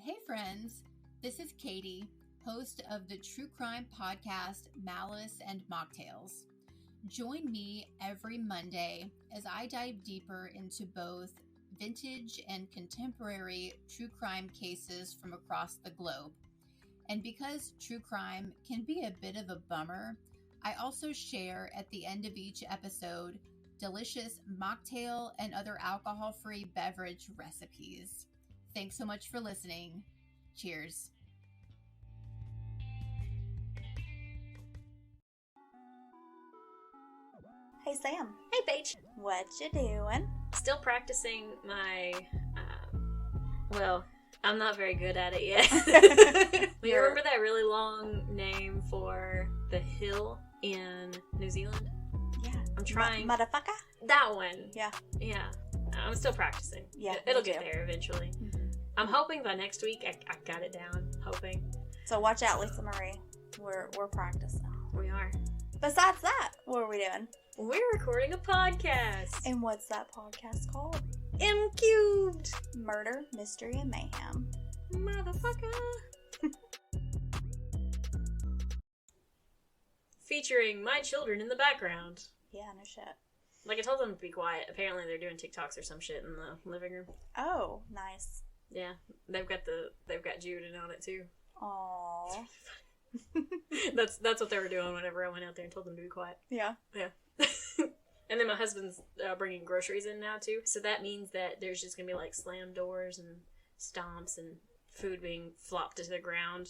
Hey friends, this is Katie, host of the true crime podcast Malice and Mocktails. Join me every Monday as I dive deeper into both vintage and contemporary true crime cases from across the globe. And because true crime can be a bit of a bummer, I also share at the end of each episode delicious mocktail and other alcohol-free beverage recipes. Thanks so much for listening. Cheers. Hey Sam. Hey Paige. What you doing? Still practicing my, I'm not very good at it yet. You remember that really long name for the hill in New Zealand? Yeah. I'm trying. Motherfucker? That one. Yeah. Yeah. I'm still practicing. Yeah. It'll get there eventually. Mm-hmm. I'm hoping by next week I got it down. Hoping. So watch out, Lisa Marie. We're practicing. We are. Besides that, what are we doing? We're recording a podcast. And what's that podcast called? M Cubed. Murder, Mystery, and Mayhem. Motherfucker. Featuring my children in the background. Yeah, no shit. Like, I told them to be quiet. Apparently they're doing TikToks or some shit in the living room. Oh, nice. Yeah. They've got Juden on it too. Aww. That's what they were doing whenever I went out there and told them to be quiet. Yeah. Yeah. And then my husband's bringing groceries in now too. So that means that there's just gonna be like slam doors and stomps and food being flopped to the ground,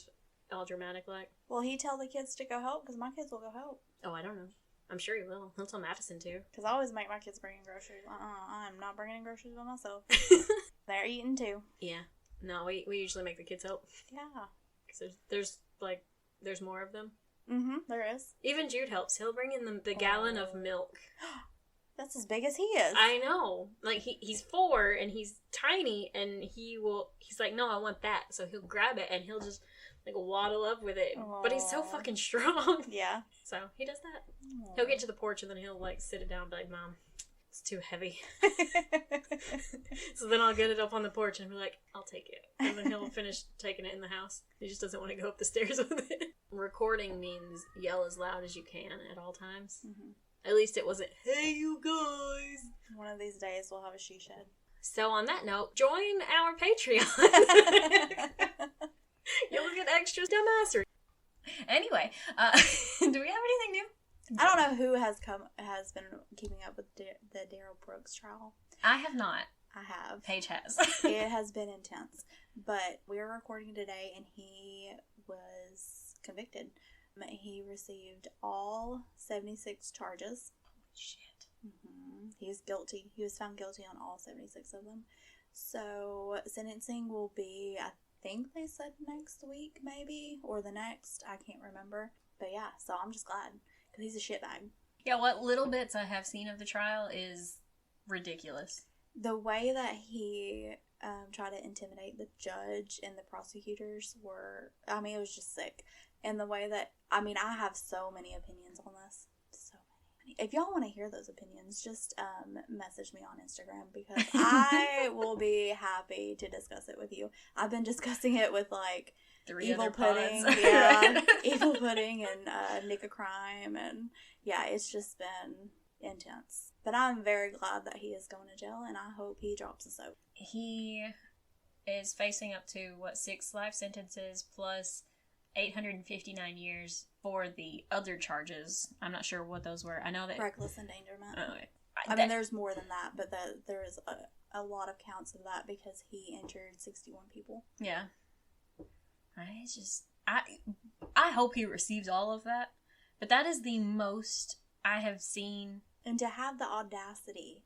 all dramatic like. Will he tell the kids to go help? Because my kids will go help. Oh, I don't know. I'm sure he will. He'll tell Madison too. Because I always make my kids bring in groceries. I'm not bringing in groceries by myself. They're eating too. Yeah. No, we usually make the kids help. Yeah. Because there's more of them. Mm-hmm, there is. Even Jude helps. He'll bring in the gallon of milk. That's as big as he is. I know. Like, he's 4, and he's tiny, and he's like, no, I want that. So he'll grab it, and he'll just, like, waddle up with it. Aww. But he's so fucking strong. Yeah. So he does that. Aww. He'll get to the porch, and then he'll, like, sit it down and be like, Mom, it's too heavy. So then I'll get it up on the porch, and be like, I'll take it. And then he'll finish taking it in the house. He just doesn't want to go up the stairs with it. Recording means yell as loud as you can at all times. Mm-hmm. At least it wasn't, hey, you guys. One of these days we'll have a she shed. So on that note, join our Patreon. You'll get extras dumbassery. Anyway, do we have anything new? I don't know who has been keeping up with the Daryl Brooks trial. I have not. I have. Paige has. It has been intense. But we're recording today and he was convicted. He received all 76 charges. Holy shit. Mm-hmm. He is guilty. He was found guilty on all 76 of them. So sentencing will be, I think they said next week maybe, or the next. I can't remember. But yeah, so I'm just glad. Because he's a shitbag. Yeah, what little bits I have seen of the trial is ridiculous. The way that he tried to intimidate the judge and the prosecutors it was just sick. And the way that, I have so many opinions on this. So many. If y'all want to hear those opinions, just message me on Instagram because I will be happy to discuss it with you. I've been discussing it with, like, 3 Evil other Pudding, pods. yeah, Evil Pudding and Nick of Crime, and yeah, it's just been intense. But I'm very glad that he is going to jail, and I hope he drops the soap. He is facing up to, 6 life sentences plus 859 years for the other charges. I'm not sure what those were. I know that... Reckless endangerment. Okay. There's more than that, but there is a lot of counts of that because he injured 61 people. Yeah. It's just... I hope he receives all of that, but that is the most I have seen. And to have the audacity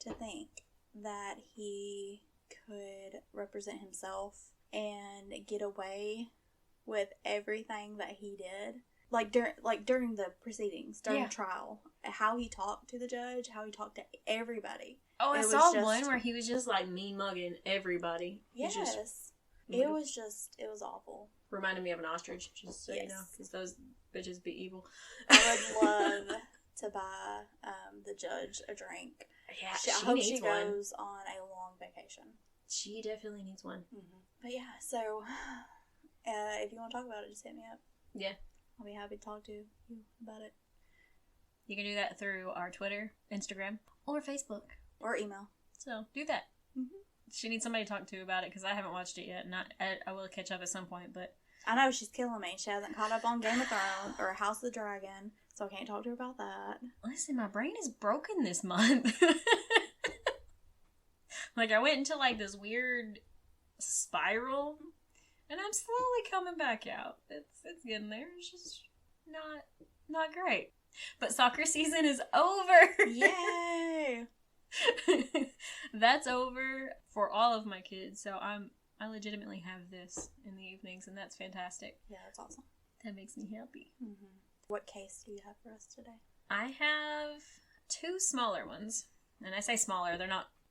to think that he could represent himself and get away with everything that he did, during the proceedings, during the trial, how he talked to the judge, how he talked to everybody. Oh, I saw one where he was just like mean mugging everybody. Yes, it was awful. Reminded me of an ostrich, just so you know, because those bitches be evil. I would love to buy the judge a drink. Yeah, I hope she goes on a long vacation. She definitely needs one. But yeah, so if you want to talk about it, just hit me up. Yeah. I'll be happy to talk to you about it. You can do that through our Twitter, Instagram, or Facebook. Or email. So, do that. She needs somebody to talk to about it, because I haven't watched it yet. I will catch up at some point, but... I know, she's killing me. She hasn't caught up on Game of Thrones or House of the Dragon, so I can't talk to her about that. Listen, my brain is broken this month. Like, I went into, like, this weird spiral, and I'm slowly coming back out. It's getting there. It's just not great. But soccer season is over! Yay! That's over for all of my kids, so I legitimately have this in the evenings, and that's fantastic. Yeah, that's awesome. That makes me happy. What case do you have for us today? I have 2 smaller ones, and I say smaller,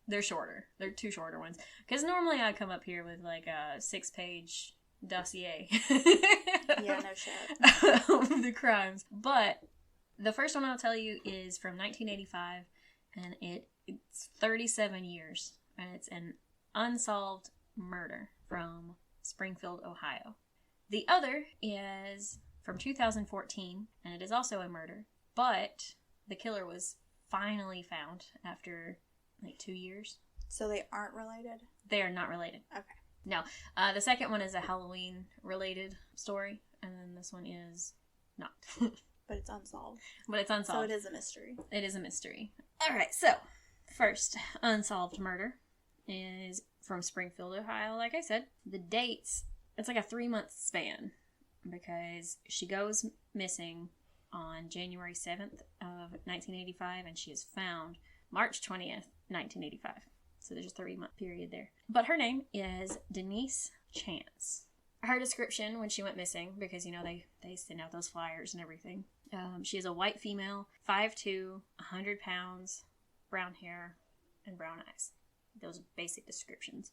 they're shorter. They're 2 shorter ones, because normally I come up here with like a 6-page dossier. Yeah, no shit. Of the crimes. But the first one I'll tell you is from 1985, and it's 37 years, and it's an unsolved murder from Springfield, Ohio. The other is from 2014, and it is also a murder, but the killer was finally found after like 2 years. So they aren't related? They are not related. Okay. No. The second one is a Halloween-related story, and then this one is not. But it's unsolved. But it's unsolved. So it is a mystery. It is a mystery. Alright, so, first unsolved murder is from Springfield, Ohio, like I said. The dates, it's like a 3-month span, because she goes missing on January 7th of 1985, and she is found March 20th, 1985. So there's a 3-month period there. But her name is Denise Chance. Her description when she went missing, because, you know, they send out those flyers and everything. She is a white female, 5'2", 100 pounds, brown hair, and brown eyes. Those are basic descriptions.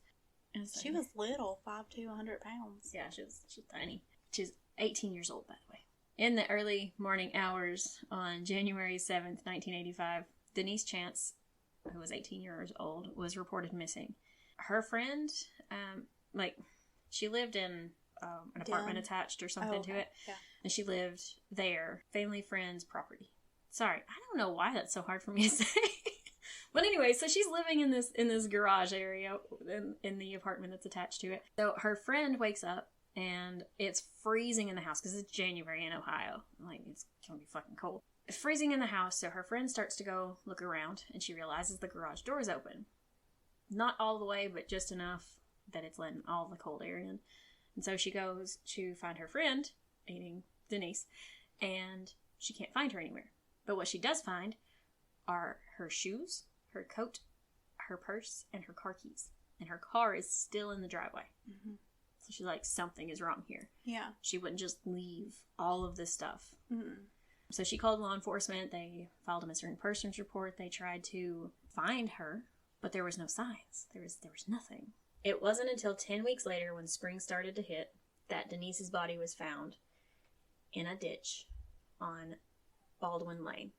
She was little, 5'2", 100 pounds. Yeah, she was tiny. She's 18 years old, by the way. In the early morning hours on January 7th, 1985, Denise Chance, who was 18 years old, was reported missing. Her friend, she lived in an apartment attached or something to it. Yeah. And she lived there, family, friends, property. Sorry, I don't know why that's so hard for me to say. But anyway, so she's living in this garage area in the apartment that's attached to it. So her friend wakes up, and it's freezing in the house, because it's January in Ohio. Like, it's gonna be fucking cold. It's freezing in the house, so her friend starts to go look around, and she realizes the garage door is open. Not all the way, but just enough that it's letting all the cold air in. And so she goes to find her friend, meaning Denise, and she can't find her anywhere. But what she does find are her shoes, her coat, her purse, and her car keys. And her car is still in the driveway. So she's like, something is wrong here. Yeah. She wouldn't just leave all of this stuff. Mm-mm. So she called law enforcement. They filed a missing persons report. They tried to find her, but there was no signs. There was nothing. It wasn't until 10 weeks later, when spring started to hit, that Denise's body was found in a ditch on Baldwin Lane.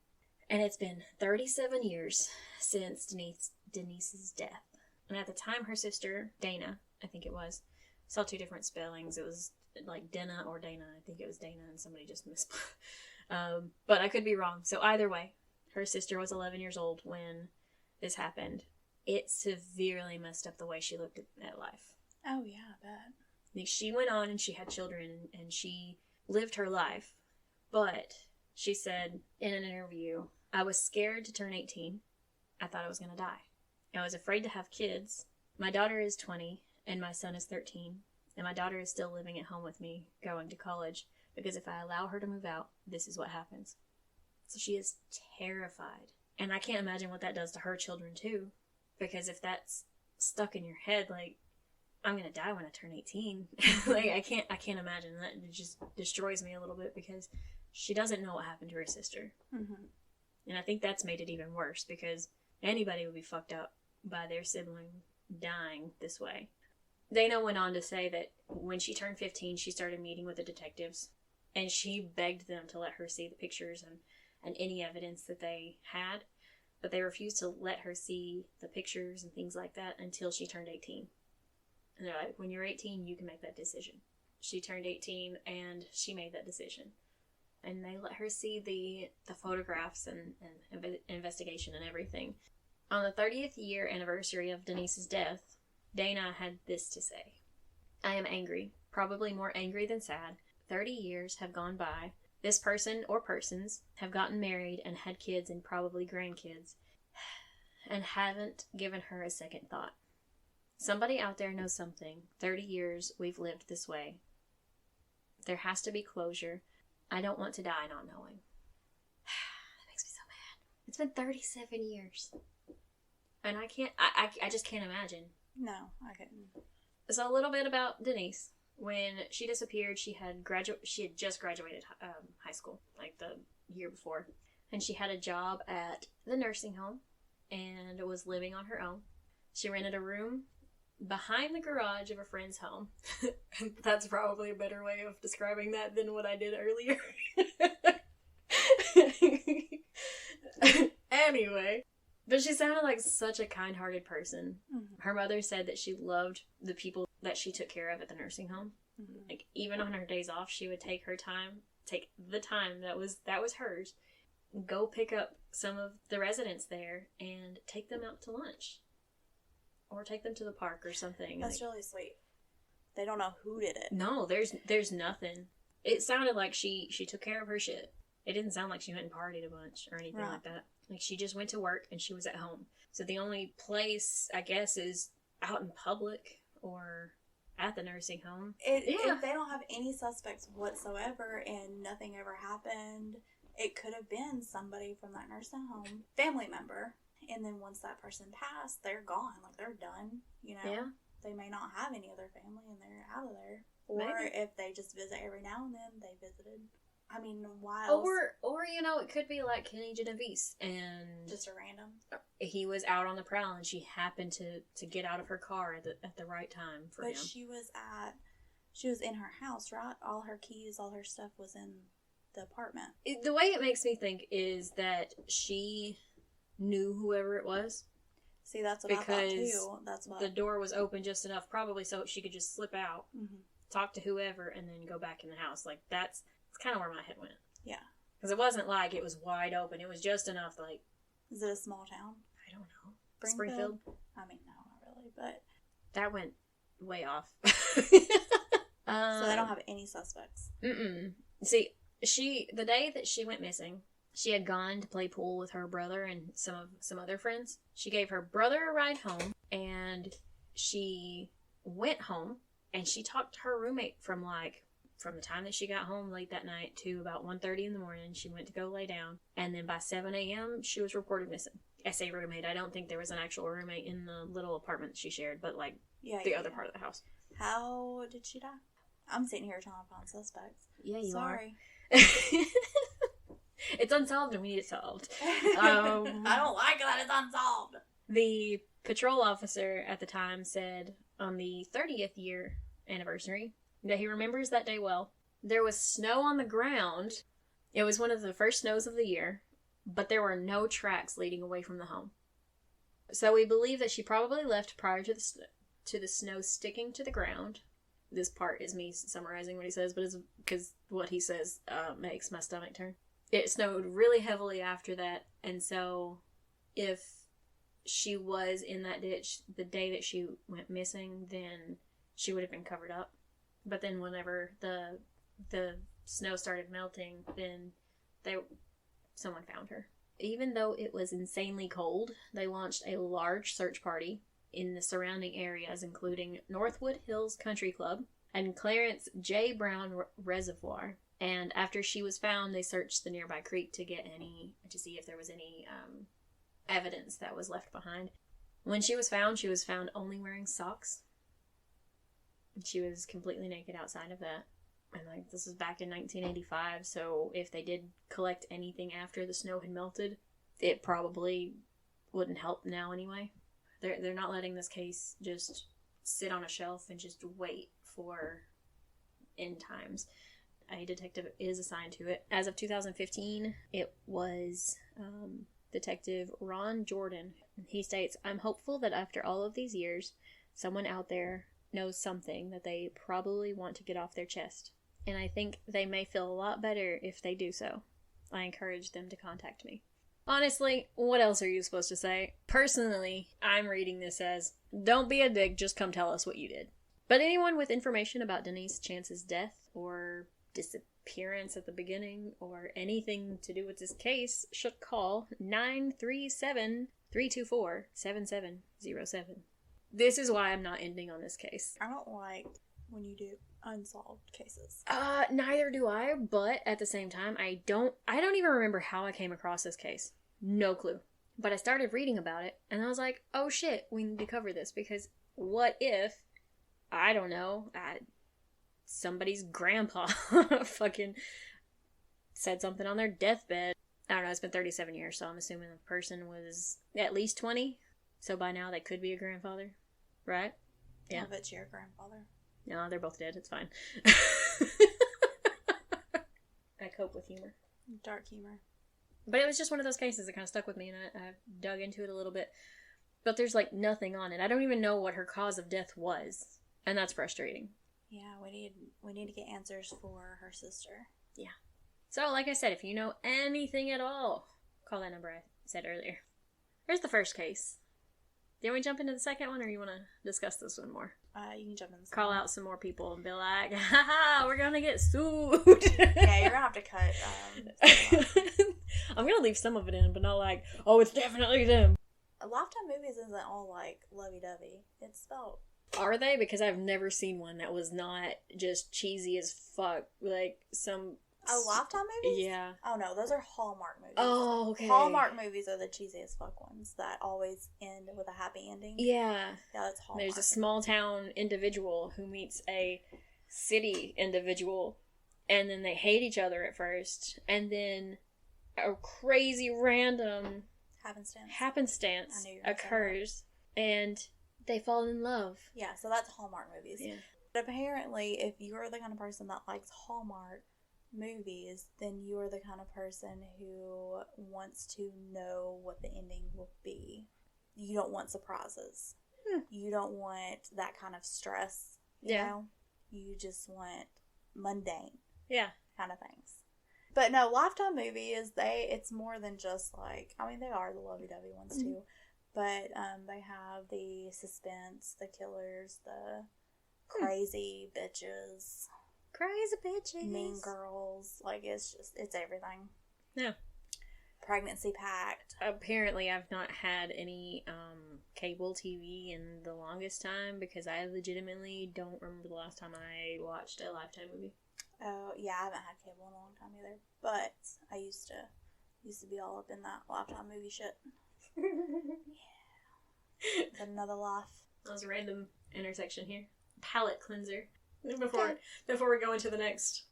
And it's been 37 years since Denise's death. And at the time, her sister, Dana, I think it was, saw 2 different spellings. It was like Dana or Dana. I think it was Dana, and somebody just missed. But I could be wrong. So either way, her sister was 11 years old when this happened. It severely messed up the way she looked at life. Oh, yeah, I bet. She went on and she had children and she lived her life. But she said in an interview, I was scared to turn 18. I thought I was going to die. I was afraid to have kids. My daughter is 20 and my son is 13. And my daughter is still living at home with me, going to college. Because if I allow her to move out, this is what happens. So she is terrified. And I can't imagine what that does to her children too. Because if that's stuck in your head, like, I'm going to die when I turn 18. Like, I can't imagine that. It just destroys me a little bit because she doesn't know what happened to her sister. Mm-hmm. And I think that's made it even worse because anybody would be fucked up by their sibling dying this way. Dana went on to say that when she turned 15, she started meeting with the detectives. And she begged them to let her see the pictures and any evidence that they had. But they refused to let her see the pictures and things like that until she turned 18. And they're like, when you're 18, you can make that decision. She turned 18 and she made that decision. And they let her see the photographs and investigation and everything. On the 30th year anniversary of Denise's death, Dana had this to say. I am angry, probably more angry than sad. 30 years have gone by. This person or persons have gotten married and had kids and probably grandkids and haven't given her a second thought. Somebody out there knows something. 30 years we've lived this way. There has to be closure. I don't want to die not knowing. That makes me so mad. It's been 37 years. And I just can't imagine. No, I couldn't. So a little bit about Denise. When she disappeared, she had just graduated high school, like the year before. And she had a job at the nursing home and was living on her own. She rented a room behind the garage of a friend's home. That's probably a better way of describing that than what I did earlier. Anyway, but she sounded like such a kind-hearted person. Mm-hmm. Her mother said that she loved the people that she took care of at the nursing home. Mm-hmm. Like, even on her days off, she would take the time that was hers, go pick up some of the residents there and take them out to lunch. Or take them to the park or something. That's really sweet. They don't know who did it. No, there's nothing. It sounded like she took care of her shit. It didn't sound like she went and partied a bunch or anything like that. Like, she just went to work and she was at home. So the only place, I guess, is out in public or at the nursing home. If they don't have any suspects whatsoever and nothing ever happened, it could have been somebody from that nursing home, family member. And then once that person passed, they're gone. Like, they're done, you know? Yeah. They may not have any other family and they're out of there. Or maybe. If they just visit every now and then, they visited. I mean, why else? Or, you know, it could be like Kenny Genovese and... Just a random? He was out on the prowl and she happened to get out of her car at the right time for him. But she was in her house, right? All her keys, all her stuff was in the apartment. The way it makes me think is that she knew whoever it was. See, that's what I thought too. That's what the door was open just enough, probably so she could just slip out, talk to whoever, and then go back in the house. Like, that's kind of where my head went. Yeah. Because it wasn't like it was wide open. It was just enough, like... Is it a small town? I don't know. Springfield? I mean, no, not really, but... That went way off. So they don't have any suspects? Mm-mm. See, the day that she went missing... She had gone to play pool with her brother and some other friends. She gave her brother a ride home, and she went home, and she talked to her roommate from the time that she got home late that night to about 1:30 in the morning. She went to go lay down, and then by 7 a.m., she was reported missing. I say roommate. I don't think there was an actual roommate in the little apartment that she shared, but the other part of the house. How did she die? I'm sitting here trying to find suspects. Yeah, you Sorry. It's unsolved and we need it solved. I don't like that it's unsolved. The patrol officer at the time said on the 30th year anniversary that he remembers that day well. There was snow on the ground. It was one of the first snows of the year, but there were no tracks leading away from the home. So we believe that she probably left prior to the snow sticking to the ground. This part is me summarizing what he says, but it's because what he says makes my stomach turn. It snowed really heavily after that, and so if she was in that ditch the day that she went missing, then she would have been covered up. But then whenever the snow started melting, then someone found her. Even though it was insanely cold, they launched a large search party in the surrounding areas, including Northwood Hills Country Club and Clarence J. Brown Reservoir. And after she was found, they searched the nearby creek to see if there was any evidence that was left behind. When she was found only wearing socks. She was completely naked outside of that. And this was back in 1985, so if they did collect anything after the snow had melted, it probably wouldn't help now anyway. They're not letting this case just sit on a shelf and just wait for end times. A detective is assigned to it. As of 2015, it was Detective Ron Jordan. He states, I'm hopeful that after all of these years, someone out there knows something that they probably want to get off their chest. And I think they may feel a lot better if they do so. I encourage them to contact me. Honestly, what else are you supposed to say? Personally, I'm reading this as, don't be a dick, just come tell us what you did. But anyone with information about Denise Chance's death or disappearance at the beginning or anything to do with this case should call 937-324-7707. This is why I'm not ending on this case. I don't like when you do unsolved cases. Neither do I, but at the same time, I don't even remember how I came across this case. No clue. But I started reading about it, and I was like, oh shit, we need to cover this, because what if, I don't know, somebody's grandpa fucking said something on their deathbed. I don't know, it's been 37 years, so I'm assuming the person was at least 20, so by now they could be a grandfather, right? Yeah. I bet you're a grandfather. No, they're both dead, it's fine. I cope with humor. Dark humor. But it was just one of those cases that kind of stuck with me, and I dug into it a little bit. But there's, like, nothing on it. I don't even know what her cause of death was. And that's frustrating. Yeah, we need to get answers for her sister. Yeah. So, like I said, if you know anything at all, call that number I said earlier. Here's the first case. Do you want to jump into the second one, or you want to discuss this one more? You can jump in the Call out some more people and be like, haha, we're gonna get sued. Yeah, you're gonna have to cut. I'm gonna leave some of it in, but not like, oh, it's definitely them. Lifetime movies isn't all like lovey-dovey. It's spelled. Are they? Because I've never seen one that was not just cheesy as fuck. Like some... Oh, Lifetime movies? Yeah. Oh, no, those are Hallmark movies. Oh, okay. Hallmark movies are the cheesiest fuck ones that always end with a happy ending. Yeah. Yeah, that's Hallmark. There's a small town individual who meets a city individual, and then they hate each other at first, and then a crazy random happenstance occurs, and they fall in love. Yeah, so that's Hallmark movies. Yeah. But apparently, if you're the kind of person that likes Hallmark movies, then you're the kind of person who wants to know what the ending will be. You don't want surprises. You don't want that kind of stress. You know? You just want mundane. Yeah. Kind of things. But no, Lifetime movies, it's more than just like, I mean, they are the lovey-dovey ones too. But they have the suspense, the killers, the crazy bitches. Crazy bitches. Mean girls. Like, it's everything. Yeah. Pregnancy Pact. Apparently, I've not had any cable TV in the longest time because I legitimately don't remember the last time I watched a Lifetime movie. Oh, yeah, I haven't had cable in a long time either. But I used to be all up in that Lifetime movie shit. Yeah. It's another life. That was a random intersection here. Palate cleanser. Before we go into the next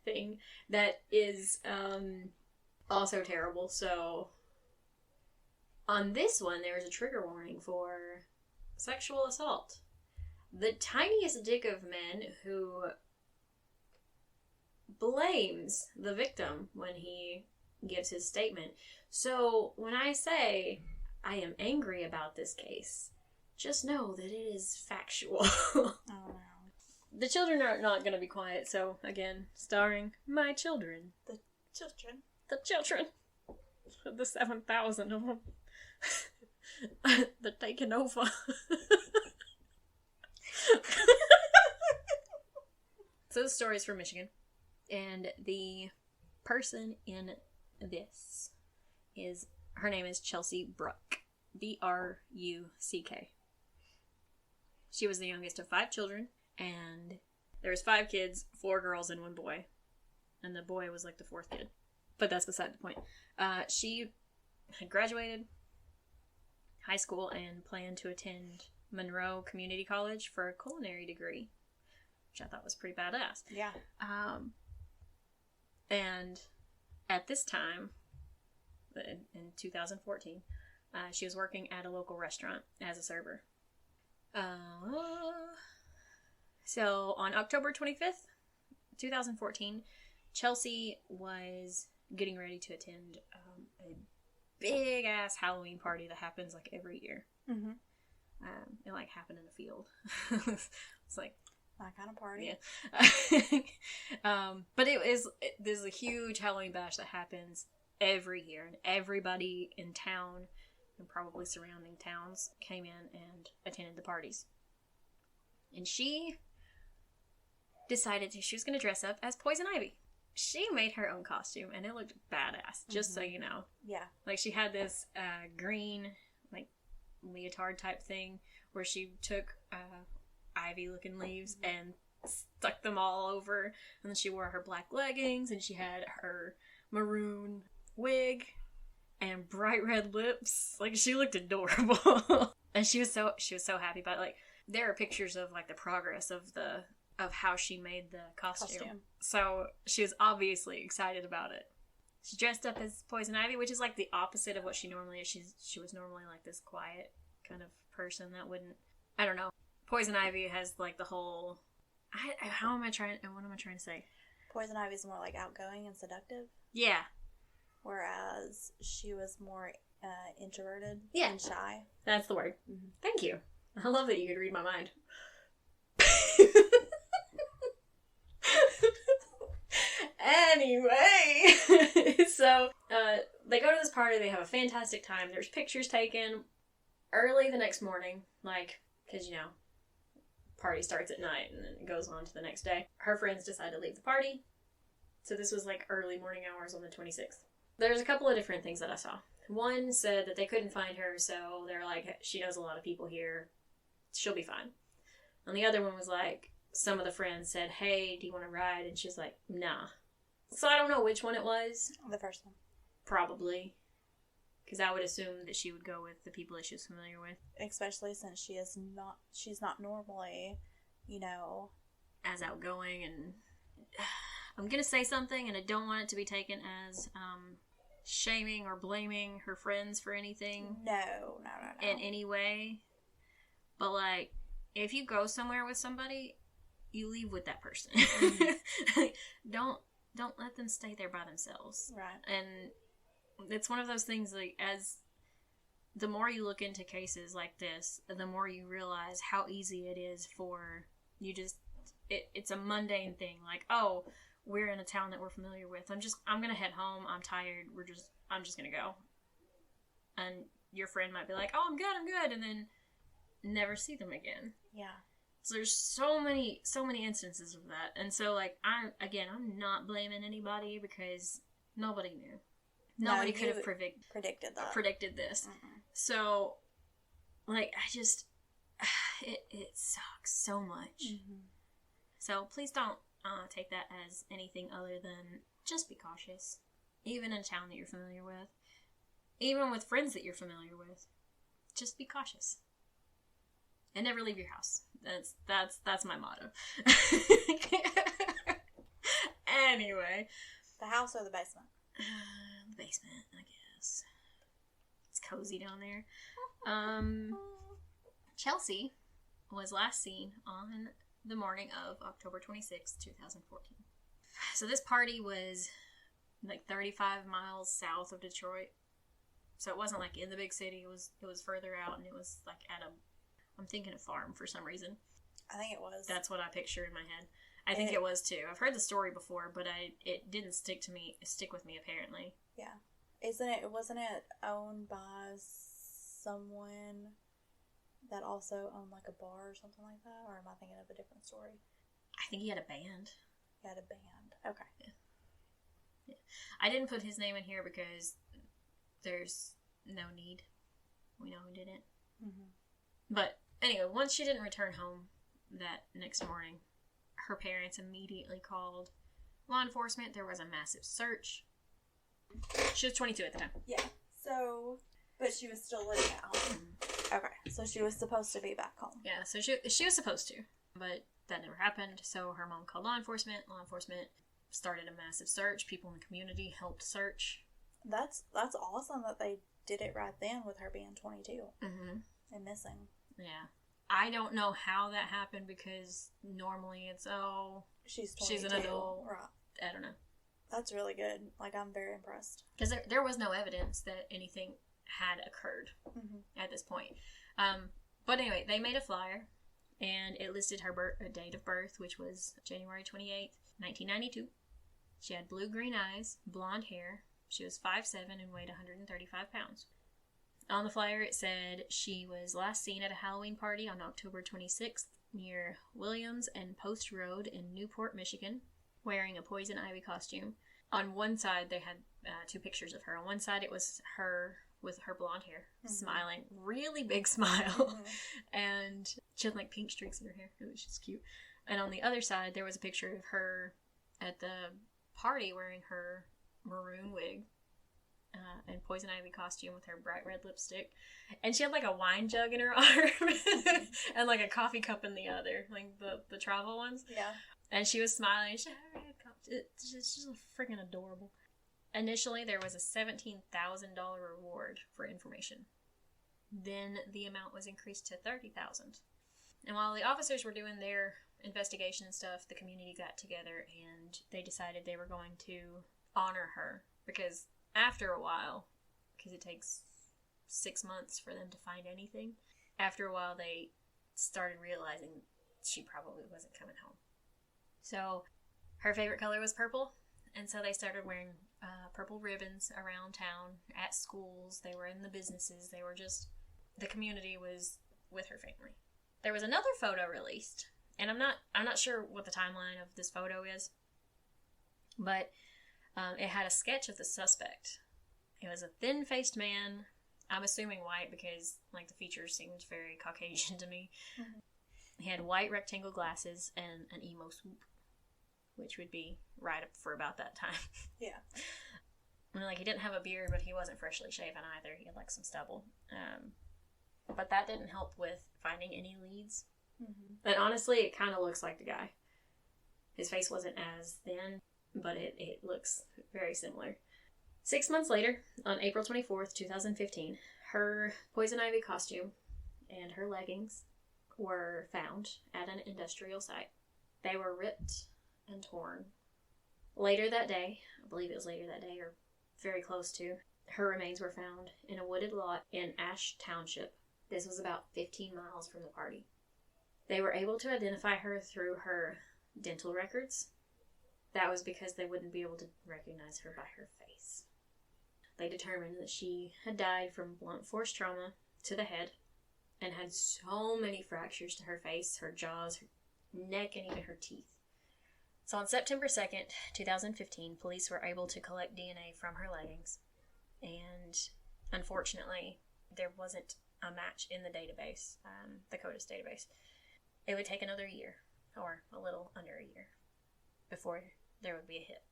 thing that is also terrible. So on this one, there was a trigger warning for sexual assault. The tiniest dick of men who blames the victim when he gives his statement. So when I say I am angry about this case, just know that it is factual. Oh no. The children are not going to be quiet, so again, starring my children. The children. The children. The 7,000 of them. They're taking over. So the story is from Michigan. And the person in this her name is Chelsea Bruck. B-R-U-C-K. She was the youngest of 5 children, and there was 5 kids, 4 girls and 1 boy. And the boy was like the 4th kid. But that's beside the point. She had graduated high school and planned to attend Monroe Community College for a culinary degree, which I thought was pretty badass. Yeah. And at this time, in 2014, she was working at a local restaurant as a server. So on October 25th, 2014, Chelsea was getting ready to attend a big-ass Halloween party that happens like every year. It like happened in a field. It's like that kind of party. Yeah. But there's a huge Halloween bash that happens every year, and everybody in town and probably surrounding towns came in and attended the parties. And she decided she was going to dress up as Poison Ivy. She made her own costume, and it looked badass, just so you know. Yeah. Like, she had this green, like, leotard type thing where she took ivy-looking leaves and stuck them all over, and then she wore her black leggings, and she had her maroon wig and bright red lips. Like, she looked adorable. And she was so happy about it. Like, there are pictures of, like, the progress of how she made the costume. So she was obviously excited about it. She dressed up as Poison Ivy, which is like the opposite of what she normally is. She was normally like this quiet kind of person that wouldn't, I don't know. Poison Ivy has like the whole, what am I trying to say? Poison Ivy's more like outgoing and seductive. Yeah. Whereas she was more introverted and shy. That's the word. Mm-hmm. Thank you. I love that you could read my mind. Anyway, so they go to this party. They have a fantastic time. There's pictures taken early the next morning, like, because, you know, party starts at night and then it goes on to the next day. Her friends decide to leave the party. So this was like early morning hours on the 26th. There's a couple of different things that I saw. One said that they couldn't find her, so they're like, she knows a lot of people here. She'll be fine. And the other one was like, some of the friends said, hey, do you want to ride? And she's like, nah. So I don't know which one it was. The first one. Probably. Because I would assume that she would go with the people that she was familiar with. Especially since she's not normally, you know, as outgoing, and I'm going to say something and I don't want it to be taken as shaming or blaming her friends for anything. No. In any way. But like, if you go somewhere with somebody, you leave with that person. Mm-hmm. Don't let them stay there by themselves. Right. And it's one of those things, like, as the more you look into cases like this, the more you realize how easy it is for you it's a mundane thing. Like, oh, we're in a town that we're familiar with. I'm gonna head home. I'm tired. I'm just gonna go. And your friend might be like, oh, I'm good. And then never see them again. Yeah. So there's so many instances of that. And so, like, I'm not blaming anybody because nobody knew. Nobody could have predicted this. Mm-mm. So, like, it sucks so much. Mm-hmm. So please don't take that as anything other than just be cautious. Even in a town that you're familiar with. Even with friends that you're familiar with. Just be cautious. And never leave your house. That's my motto. Anyway. The house or the basement? The basement, I guess. It's cozy down there. Chelsea was last seen on the morning of October 26, 2014. So this party was like 35 miles south of Detroit. So it wasn't like in the big city. It was further out, and it was like I'm thinking a farm for some reason. I think it was. That's what I picture in my head. I think it was too. I've heard the story before, but it didn't stick with me apparently. Yeah. Wasn't it owned by someone that also owned like a bar or something like that? Or am I thinking of a different story? I think he had a band. He had a band. Okay. Yeah. I didn't put his name in here because there's no need. We know who did it. Mm-hmm. But anyway, once she didn't return home that next morning, her parents immediately called law enforcement. There was a massive search. She was 22 at the time. Yeah. So, but she was still living at home. Mm-hmm. Okay. So she was supposed to be back home. Yeah. So she was supposed to, but that never happened. So her mom called law enforcement. Law enforcement started a massive search. People in the community helped search. That's awesome that they did it right then with her being 22 mm-hmm. and missing. Yeah. I don't know how that happened because normally it's, she's an adult. Right. I don't know. That's really good. Like, I'm very impressed. Because there was no evidence that anything had occurred mm-hmm. at this point. But anyway, they made a flyer, and it listed her date of birth, which was January 28th, 1992. She had blue-green eyes, blonde hair. She was 5'7" and weighed 135 pounds. On the flyer, it said she was last seen at a Halloween party on October 26th near Williams and Post Road in Newport, Michigan, wearing a poison ivy costume. On one side, they had 2 pictures of her. On one side, it was her with her blonde hair, smiling, really big smile, and she had like pink streaks in her hair. It was just cute. And on the other side, there was a picture of her at the party wearing her maroon wig and poison ivy costume with her bright red lipstick, and she had like a wine jug in her arm and like a coffee cup in the other, like the travel ones. Yeah. And she was smiling. She had her head cupped. It's just freaking adorable. Initially, there was a $17,000 reward for information. Then the amount was increased to $30,000. And while the officers were doing their investigation and stuff, the community got together and they decided they were going to honor her, because after a while, because it takes 6 months for them to find anything, after a while they started realizing she probably wasn't coming home. So her favorite color was purple, and so they started wearing purple ribbons around town, at schools. They were in the businesses. They were just, the community was with her family. There was another photo released, and I'm not sure what the timeline of this photo is, but it had a sketch of the suspect. It was a thin-faced man. I'm assuming white because like the features seemed very Caucasian to me. Mm-hmm. He had white rectangle glasses and an emo swoop, which would be right up for about that time. Yeah. And like, he didn't have a beard, but he wasn't freshly shaven either. He had like some stubble. But that didn't help with finding any leads. Mm-hmm. But honestly, it kind of looks like the guy. His face wasn't as thin, but it looks very similar. 6 months later, on April 24th, 2015, her poison ivy costume and her leggings were found at an industrial site. They were ripped and torn. Later that day, I believe it was later that day or very close to, her remains were found in a wooded lot in Ashe Township. This was about 15 miles from the party. They were able to identify her through her dental records. That was because they wouldn't be able to recognize her by her face. They determined that she had died from blunt force trauma to the head and had so many fractures to her face, her jaws, her neck, and even her teeth. So on September 2nd, 2015, police were able to collect DNA from her leggings. And unfortunately, there wasn't a match in the database, the CODIS database. It would take another year, or a little under a year, before there would be a hit.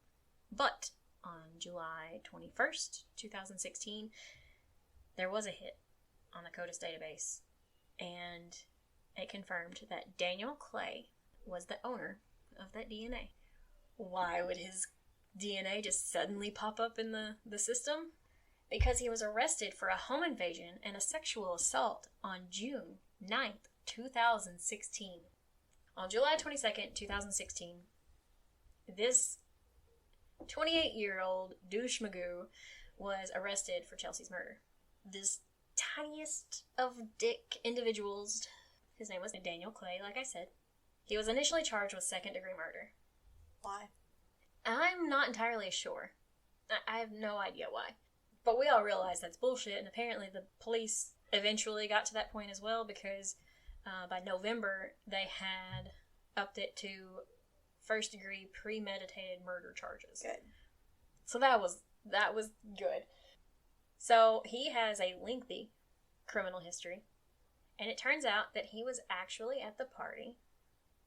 But on July 21st, 2016, there was a hit on the CODIS database, and it confirmed that Daniel Clay was the owner of that DNA. Why would his DNA just suddenly pop up in the system? Because he was arrested for a home invasion and a sexual assault on June 9th, 2016. On July 22nd, 2016, this 28-year-old douche magoo was arrested for Chelsea's murder. This tiniest of dick individuals, his name was Daniel Clay, like I said. He was initially charged with second-degree murder. Why? I'm not entirely sure. I have no idea why. But we all realize that's bullshit, and apparently the police eventually got to that point as well, because by November, they had upped it to first-degree premeditated murder charges. Good. So that was good. So he has a lengthy criminal history, and it turns out that he was actually at the party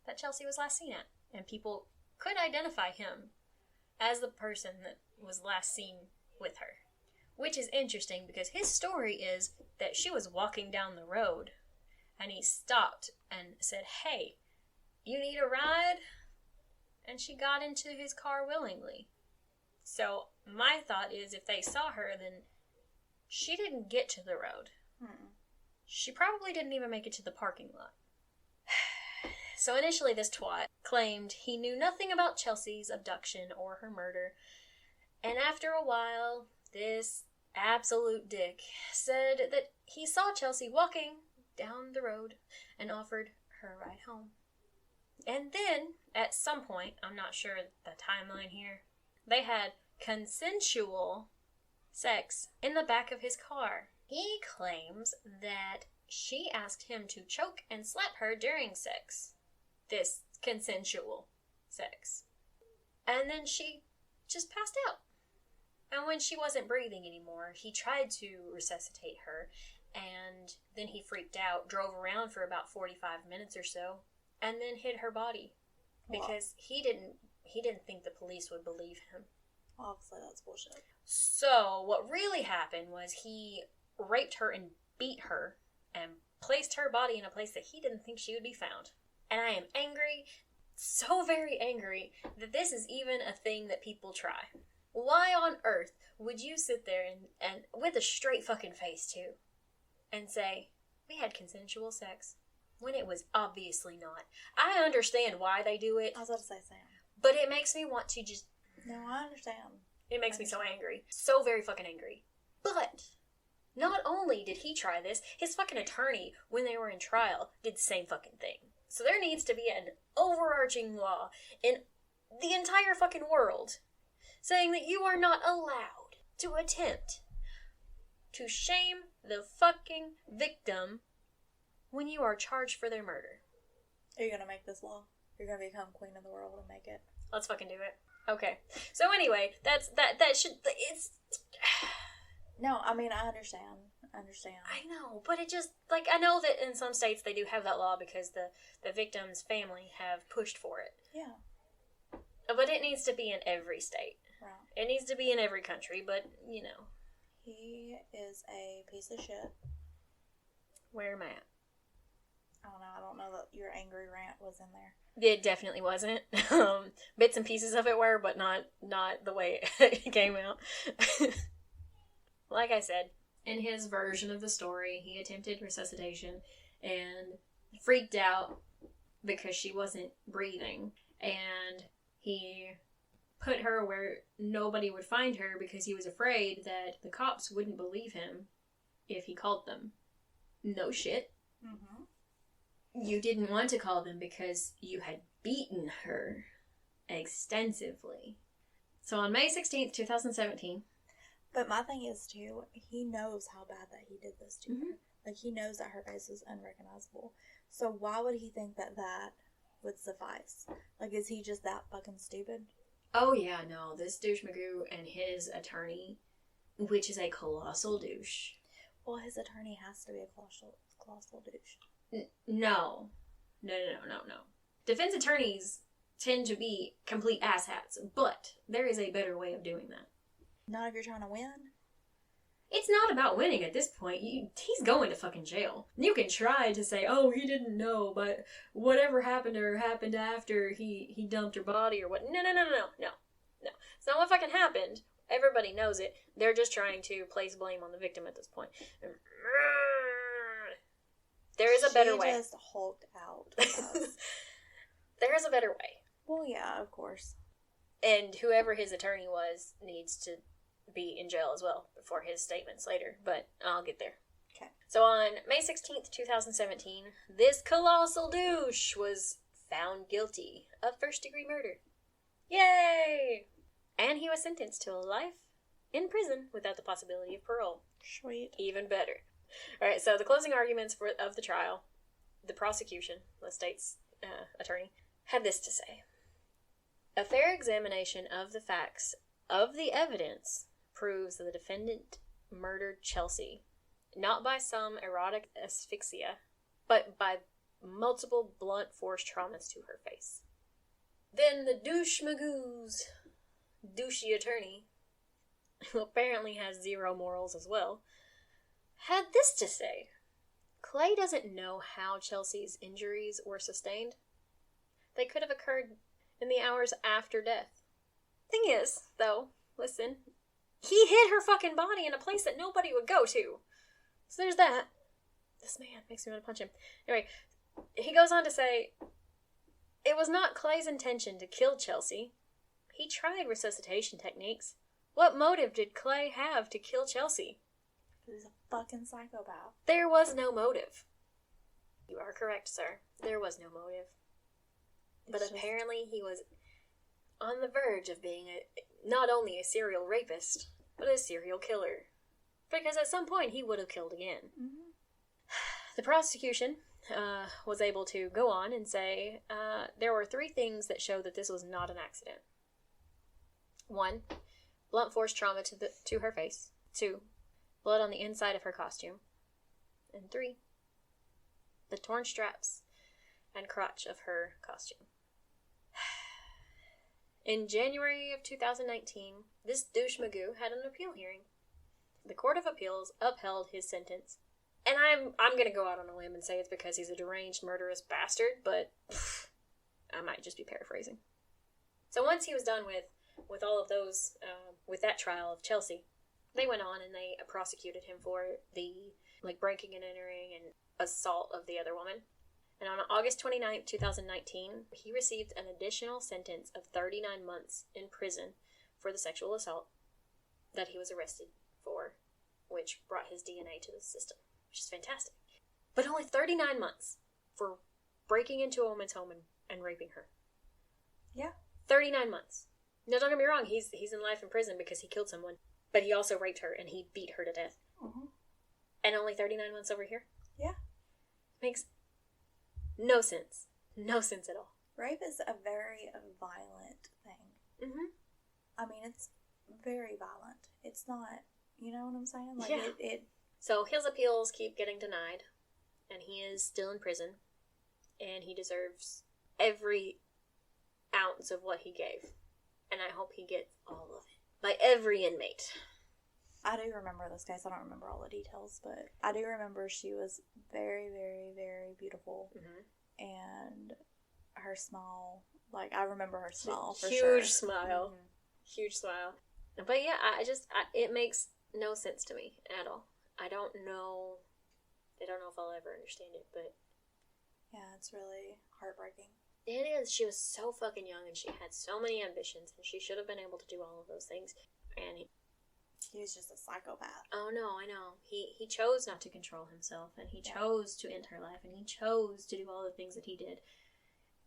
that Chelsea was last seen at, and people could identify him as the person that was last seen with her. Which is interesting because his story is that she was walking down the road and he stopped and said, "Hey, you need a ride?" And she got into his car willingly. So my thought is, if they saw her, then she didn't get to the road. She probably didn't even make it to the parking lot. So initially this twat claimed he knew nothing about Chelsea's abduction or her murder. And after a while, this absolute dick said that he saw Chelsea walking down the road and offered her a ride home. And then, at some point, I'm not sure the timeline here, they had consensual sex in the back of his car. He claims that she asked him to choke and slap her during sex. This consensual sex. And then she just passed out. And when she wasn't breathing anymore, he tried to resuscitate her, and then he freaked out, drove around for about 45 minutes or so, and then hid her body. Because he didn't think the police would believe him. Obviously, that's bullshit. So, what really happened was he raped her and beat her and placed her body in a place that he didn't think she would be found. And I am angry, so very angry, that this is even a thing that people try. Why on earth would you sit there and with a straight fucking face too, and say, we had consensual sex, when it was obviously not? I understand why they do it. I was about to say Sam. But it makes me want to just... No, I understand. It makes me so angry. So very fucking angry. But, not only did he try this, his fucking attorney, when they were in trial, did the same fucking thing. So there needs to be an overarching law in the entire fucking world saying that you are not allowed to attempt to shame the fucking victim when you are charged for their murder. Are you gonna make this law? You're gonna become queen of the world and make it? Let's fucking do it. Okay. So anyway, that should... It's... No, I mean, I understand. I know, but it just... Like, I know that in some states they do have that law because the victim's family have pushed for it. Yeah. But it needs to be in every state. Right. It needs to be in every country, but, you know. He is a piece of shit. Where am I at? I don't know that your angry rant was in there. It definitely wasn't. Bits and pieces of it were, but not the way it came out. Like I said, in his version of the story, he attempted resuscitation and freaked out because she wasn't breathing. And he put her where nobody would find her because he was afraid that the cops wouldn't believe him if he called them. No shit. Mm-hmm. You didn't want to call them because you had beaten her extensively. So on May 16th, 2017... But my thing is, too, he knows how bad that he did this to her. Like, he knows that her face was unrecognizable. So why would he think that that would suffice? Like, is he just that fucking stupid? Oh, yeah, no. This douche Magoo and his attorney, which is a colossal douche. Well, his attorney has to be a colossal douche. No. Defense attorneys tend to be complete asshats, but there is a better way of doing that. Not if you're trying to win. It's not about winning at this point. He's going to fucking jail. You can try to say, oh, he didn't know, but whatever happened to her happened after he dumped her body or what. No. It's not what fucking happened. Everybody knows it. They're just trying to place blame on the victim at this point. There is a better way. She just hulked out. There is a better way. Well, yeah, of course. And whoever his attorney was needs to be in jail as well before his statements later, but I'll get there. Okay. So on May 16th, 2017, this colossal douche was found guilty of first-degree murder. Yay! And he was sentenced to life in prison without the possibility of parole. Sweet. Even better. Alright, so the closing arguments of the trial, the prosecution, the state's attorney, had this to say. A fair examination of the facts of the evidence proves that the defendant murdered Chelsea, not by some erotic asphyxia, but by multiple blunt force traumas to her face. Then the douche Magoo's douchey attorney, who apparently has zero morals as well, had this to say. Clay doesn't know how Chelsea's injuries were sustained. They could have occurred in the hours after death. Thing is, though, listen, he hid her fucking body in a place that nobody would go to. So there's that. This man makes me want to punch him. Anyway, he goes on to say, it was not Clay's intention to kill Chelsea. He tried resuscitation techniques. What motive did Clay have to kill Chelsea? He's a fucking psychopath. There was no motive. You are correct, sir. There was no motive. But apparently he was on the verge of being not only a serial rapist, but a serial killer. Because at some point he would have killed again. Mm-hmm. The prosecution was able to go on and say there were 3 things that show that this was not an accident. 1, blunt force trauma to her face. 2, blood on the inside of her costume. And 3, the torn straps and crotch of her costume. In January of 2019, this douche Magoo had an appeal hearing. The Court of Appeals upheld his sentence. And I'm going to go out on a limb and say it's because he's a deranged, murderous bastard, but I might just be paraphrasing. So once he was done with all of those, with that trial of Chelsea, they went on and they prosecuted him for the breaking and entering and assault of the other woman. And on August 29th, 2019, he received an additional sentence of 39 months in prison for the sexual assault that he was arrested for, which brought his DNA to the system, which is fantastic. But only 39 months for breaking into a woman's home and raping her. Yeah. 39 months. Now, don't get me wrong, he's in life in prison because he killed someone, but he also raped her and he beat her to death. Mm-hmm. And only 39 months over here? Yeah. Makes no sense. No sense at all. Rape is a very violent thing. Mm-hmm. I mean, it's very violent. It's not, you know what I'm saying? Like, yeah. So his appeals keep getting denied, and he is still in prison, and he deserves every ounce of what he gave. And I hope he gets all of it. By every inmate. I do remember this case. I don't remember all the details, but I do remember she was very, very, very beautiful. Mm-hmm. And her smile, I remember her smile for sure. Huge smile. Mm-hmm. Huge smile. But yeah, it makes no sense to me at all. I don't know if I'll ever understand it, but... Yeah, it's really heartbreaking. It is. She was so fucking young, and she had so many ambitions, and she should have been able to do all of those things. And he was just a psychopath. Oh, no, I know. He chose not to control himself, and he chose to end her life, and he chose to do all the things that he did.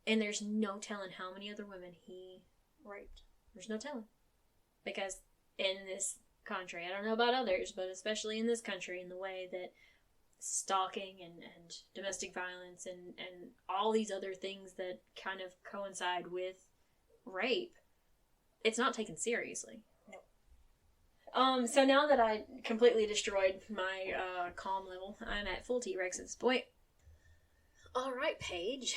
And there's no telling how many other women he raped. There's no telling. Because in this country, I don't know about others, but especially in this country, in the way that stalking and domestic violence and all these other things that kind of coincide with rape, it's not taken seriously. No. So now that I completely destroyed my calm level, I'm at full T-Rex at this point. Alright, Paige.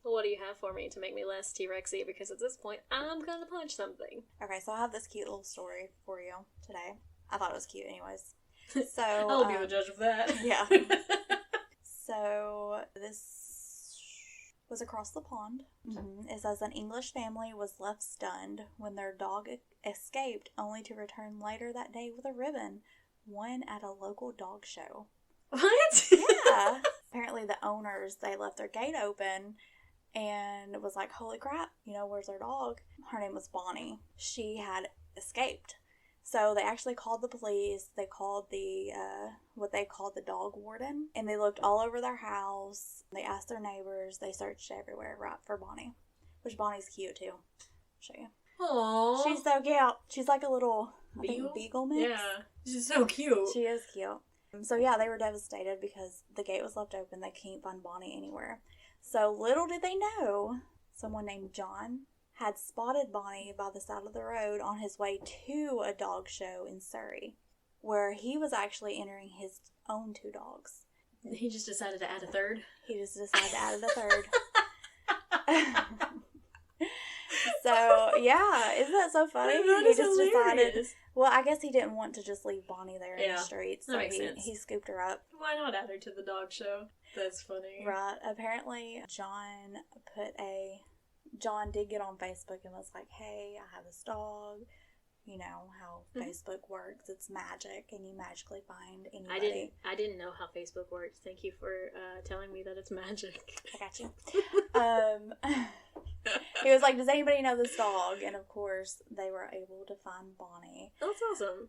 What do you have for me to make me less T-Rexy? Because at this point, I'm gonna punch something. Okay, so I have this cute little story for you today. I thought it was cute anyways. So I'll be the judge of that. Yeah. So this was across the pond. Mm-hmm. It says an English family was left stunned when their dog escaped, only to return later that day with a ribbon won at a local dog show. What? Yeah. Apparently the owners, they left their gate open and it was like, holy crap, where's our dog? Her name was Bonnie. She had escaped. So they actually called the police. They called the, what they called the dog warden. And they looked all over their house. They asked their neighbors. They searched everywhere, right, for Bonnie. Which Bonnie's cute, too. I'll show you. Aww. She's so cute. She's like a little, beagle mix. Yeah. She's so cute. She is cute. So yeah, they were devastated because the gate was left open. They can't find Bonnie anywhere. So little did they know, someone named John had spotted Bonnie by the side of the road on his way to a dog show in Surrey, where he was actually entering his own 2 dogs. He just decided to add a third? He just decided to add a third. So, yeah, isn't that so funny? That he just hilarious. decided, well, I guess he didn't want to just leave Bonnie there in the streets, so he scooped her up. Why not add her to the dog show? That's funny. Right. Apparently, John did get on Facebook and was like, hey, I have this dog. You know how Facebook works. It's magic, and you magically find anybody. I didn't know how Facebook works. Thank you for telling me that it's magic. I got you. He was like, does anybody know this dog? And of course, they were able to find Bonnie. That's awesome.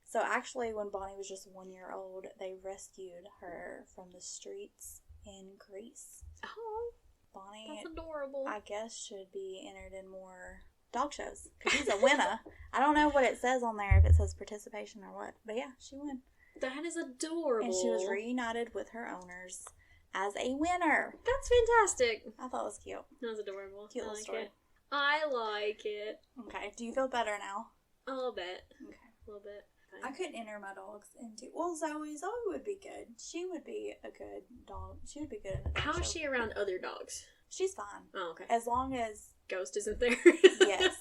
So actually, when Bonnie was just 1 year old, they rescued her from the streets in Greece. Oh, Bonnie, that's adorable. I guess, should be entered in more dog shows. Because she's a winner. I don't know what it says on there, if it says participation or what. But yeah, she won. That is adorable. And she was reunited with her owners as a winner. That's fantastic. I thought it was cute. That was adorable. Cute little story. I like it. Okay, do you feel better now? A little bit. Okay. A little bit. I couldn't enter my dogs into... Well, Zoe would be good. She would be a good dog. She would be good in a dog How show. is she around other dogs? She's fine. Oh, okay. As long as... Ghost isn't there? Yes.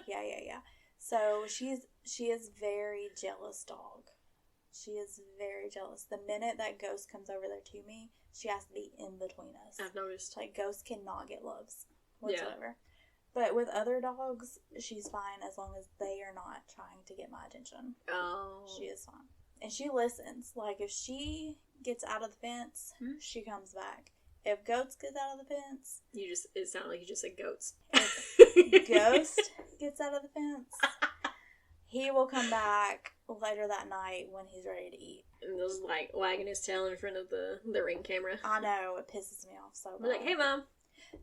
Yeah. So, she is very jealous dog. She is very jealous. The minute that Ghost comes over there to me, she has to be in between us. I've noticed. Like, Ghost cannot get loves whatsoever. Yeah. But with other dogs, she's fine as long as they are not trying to get my attention. Oh. She is fine. And she listens. Like, if she gets out of the fence, she comes back. If Goats gets out of the fence... It sounded like you just said goats. If Ghost gets out of the fence, he will come back later that night when he's ready to eat. And just, like, wagging his tail in front of the Ring camera. I know, it pisses me off so bad. We're like, hey, Mom.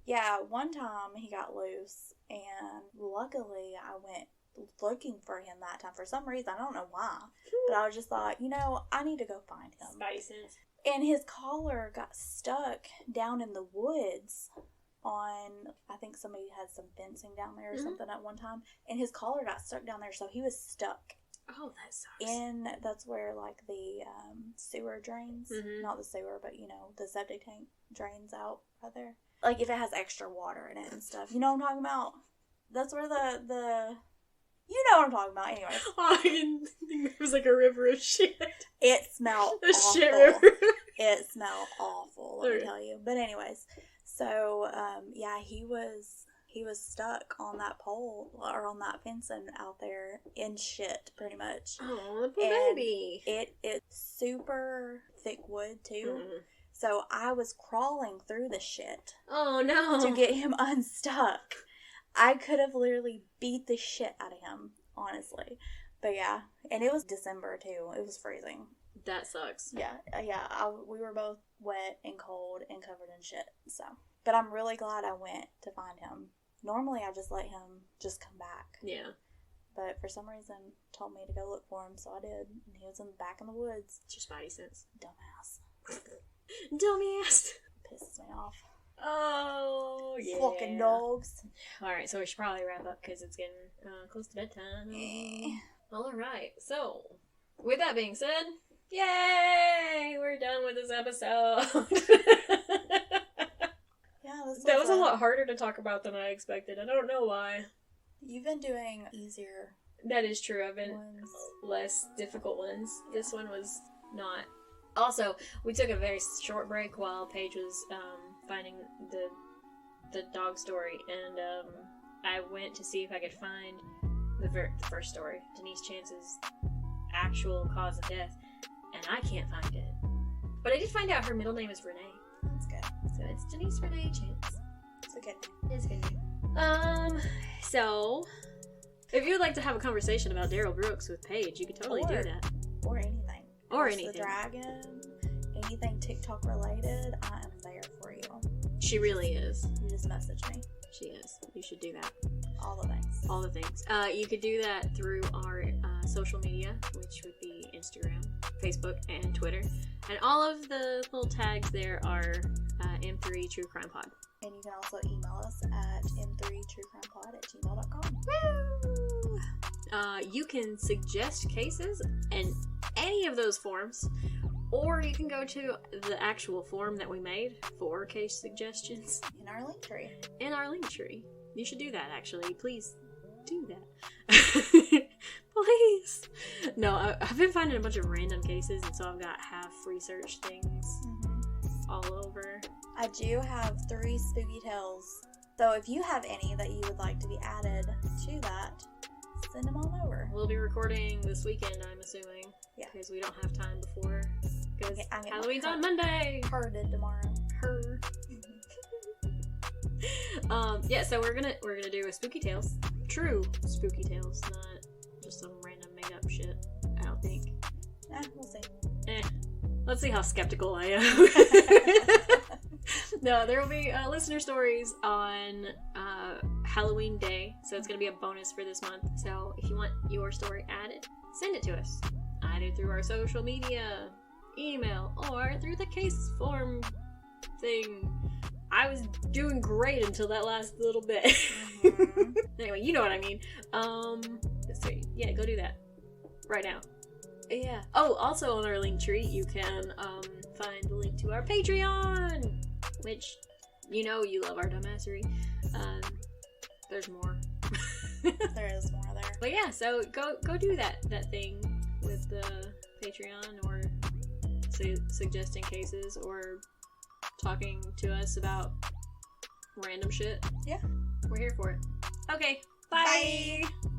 Yeah, one time he got loose, and luckily I went looking for him that time for some reason. I don't know why, but I was just thought, I need to go find him. Spidey sense. And his collar got stuck down in the woods on, I think somebody had some fencing down there or something at one time, and his collar got stuck down there, so he was stuck. Oh, that sucks. That's where, like, the sewer drains, not the sewer, but, the septic tank drains out right there. Like, if it has extra water in it and stuff. You know what I'm talking about? That's where the you know what I'm talking about, anyways. Oh, I didn't think it was like a river of shit. It smelled awful. Shit river. It smelled awful, let me tell you. But anyways, so, yeah, he was stuck on that pole, or on that fencing out there in shit, pretty much. Oh, the poor baby. It's super thick wood, too. So I was crawling through the shit. Oh, no. To get him unstuck. I could have literally beat the shit out of him, honestly. But yeah, and it was December, too. It was freezing. That sucks. Yeah. We were both wet and cold and covered in shit, so. But I'm really glad I went to find him. Normally, I just let him just come back. Yeah. But for some reason, told me to go look for him, so I did. And he was in the back in the woods. It's your Spidey sense. Dumbass. Dumbass. Pisses me off. Oh, yeah. Fucking dogs. Alright, so we should probably wrap up because it's getting close to bedtime. Alright, so, with that being said, yay! We're done with this episode. Yeah, that was a lot harder to talk about than I expected. I don't know why. You've been doing easier. That is true. I've been less difficult ones. This one was not. Also, we took a very short break while Paige was finding the dog story, and I went to see if I could find the first story, Denise Chance's actual cause of death, and I can't find it. But I did find out her middle name is Renee. That's good. So it's Denise Renee Chance. It's a good name. It's a good name. So, if you would like to have a conversation about Daryl Brooks with Paige, you could totally do that. Or anything. Or anything. The Dragon, anything TikTok related, I am there for you. She really is. You just message me. She is. You should do that. All the things. All the things. You could do that through our social media, which would be Instagram, Facebook, and Twitter. And all of the little tags there are M3 True Crime Pod. And you can also email us at m3truecrimepod@gmail.com. Woo! You can suggest cases in any of those forms, or you can go to the actual form that we made for case suggestions. In our link tree. In our link tree. You should do that, actually. Please do that. Please. No, I've been finding a bunch of random cases, and so I've got half-researched things all over. I do have 3 spooky tales. So if you have any that you would like to be added to that, send them on over. We'll be recording this weekend, I'm assuming. Yeah. Because we don't have time before. Because I'm Halloween's on Monday. Herded tomorrow. Her. Yeah, so we're gonna do a spooky tales. True spooky tales, not just some random made up shit. I don't think. We'll see. Let's see how skeptical I am. No, there will be listener stories on Halloween Day, so it's going to be a bonus for this month. So if you want your story added, send it to us, either through our social media, email, or through the case form thing. I was doing great until that last little bit. Mm-hmm. Anyway, you know what I mean. So yeah, go do that right now. Yeah. Oh, also on our Linktree, you can find the link to our Patreon, which you love our dumbassery. There's more. There is more there. But yeah, so go do that thing with the Patreon, or suggesting cases, or talking to us about random shit. Yeah. We're here for it. Okay, bye! Bye.